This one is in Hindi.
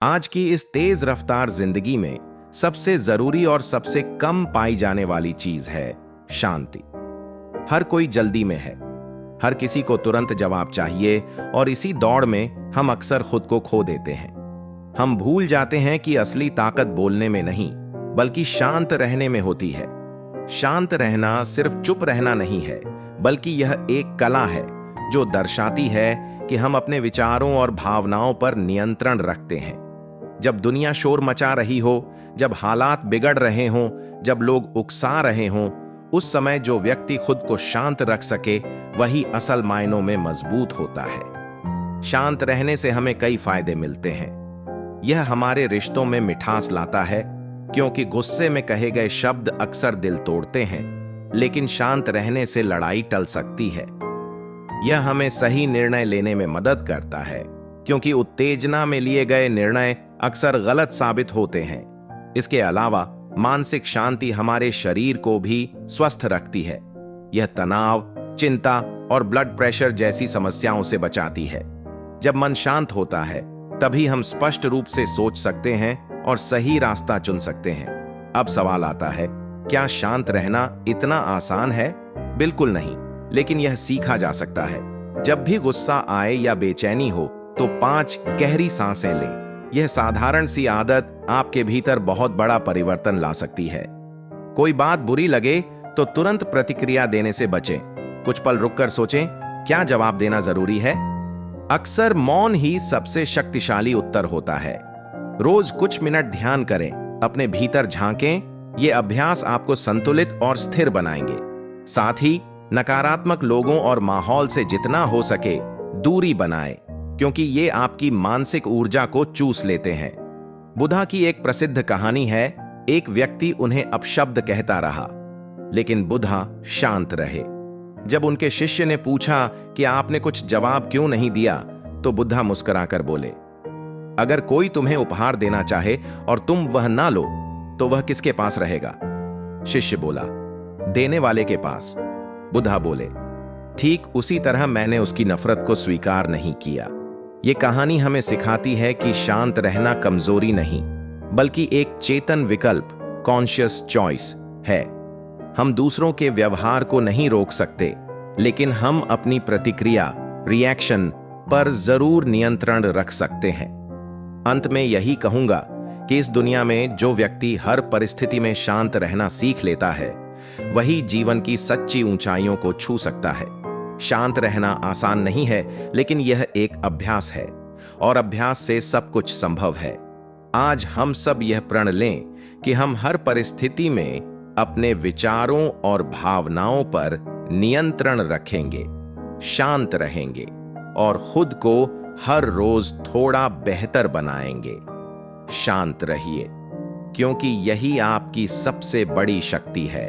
आज की इस तेज रफ्तार जिंदगी में सबसे जरूरी और सबसे कम पाई जाने वाली चीज है शांति। हर कोई जल्दी में है, हर किसी को तुरंत जवाब चाहिए और इसी दौड़ में हम अक्सर खुद को खो देते हैं। हम भूल जाते हैं कि असली ताकत बोलने में नहीं बल्कि शांत रहने में होती है। शांत रहना सिर्फ चुप रहना नहीं है, बल्कि यह एक कला है जो दर्शाती है कि हम अपने विचारों और भावनाओं पर नियंत्रण रखते हैं। जब दुनिया शोर मचा रही हो, जब हालात बिगड़ रहे हों, जब लोग उकसा रहे हों, उस समय जो व्यक्ति खुद को शांत रख सके वही असल मायनों में मजबूत होता है। शांत रहने से हमें कई फायदे मिलते हैं। यह हमारे रिश्तों में मिठास लाता है, क्योंकि गुस्से में कहे गए शब्द अक्सर दिल तोड़ते हैं, लेकिन शांत रहने से लड़ाई टल सकती है। यह हमें सही निर्णय लेने में मदद करता है, क्योंकि उत्तेजना में लिए गए निर्णय अक्सर गलत साबित होते हैं। इसके अलावा मानसिक शांति हमारे शरीर को भी स्वस्थ रखती है। यह तनाव, चिंता और ब्लड प्रेशर जैसी समस्याओं से बचाती है। जब मन शांत होता है तभी हम स्पष्ट रूप से सोच सकते हैं और सही रास्ता चुन सकते हैं। अब सवाल आता है, क्या शांत रहना इतना आसान है? बिल्कुल नहीं, लेकिन यह सीखा जा सकता है। जब भी गुस्सा आए या बेचैनी हो तो 5 गहरी सांसें लें। यह साधारण सी आदत आपके भीतर बहुत बड़ा परिवर्तन ला सकती है। कोई बात बुरी लगे तो तुरंत प्रतिक्रिया देने से बचें। कुछ पल रुककर सोचें, क्या जवाब देना जरूरी है? अक्सर मौन ही सबसे शक्तिशाली उत्तर होता है। रोज कुछ मिनट ध्यान करें, अपने भीतर झांकें। ये अभ्यास आपको संतुलित और स्थिर बनाएंगे। साथ ही नकारात्मक लोगों और माहौल से जितना हो सके दूरी बनाएं, क्योंकि ये आपकी मानसिक ऊर्जा को चूस लेते हैं। बुद्धा की एक प्रसिद्ध कहानी है। एक व्यक्ति उन्हें अपशब्द कहता रहा, लेकिन बुद्धा शांत रहे। जब उनके शिष्य ने पूछा कि आपने कुछ जवाब क्यों नहीं दिया, तो बुद्धा मुस्कुराकर बोले, अगर कोई तुम्हें उपहार देना चाहे और तुम वह ना लो तो वह किसके पास रहेगा? शिष्य बोला, देने वाले के पास। बुद्धा बोले, ठीक उसी तरह मैंने उसकी नफरत को स्वीकार नहीं किया। ये कहानी हमें सिखाती है कि शांत रहना कमजोरी नहीं, बल्कि एक चेतन विकल्प, कॉन्शियस चॉइस है। हम दूसरों के व्यवहार को नहीं रोक सकते, लेकिन हम अपनी प्रतिक्रिया, रिएक्शन पर जरूर नियंत्रण रख सकते हैं। अंत में यही कहूंगा कि इस दुनिया में जो व्यक्ति हर परिस्थिति में शांत रहना सीख लेता है, वही जीवन की सच्ची ऊंचाइयों को छू सकता है। शांत रहना आसान नहीं है, लेकिन यह एक अभ्यास है और अभ्यास से सब कुछ संभव है। आज हम सब यह प्रण लें कि हम हर परिस्थिति में अपने विचारों और भावनाओं पर नियंत्रण रखेंगे, शांत रहेंगे और खुद को हर रोज थोड़ा बेहतर बनाएंगे। शांत रहिए, क्योंकि यही आपकी सबसे बड़ी शक्ति है।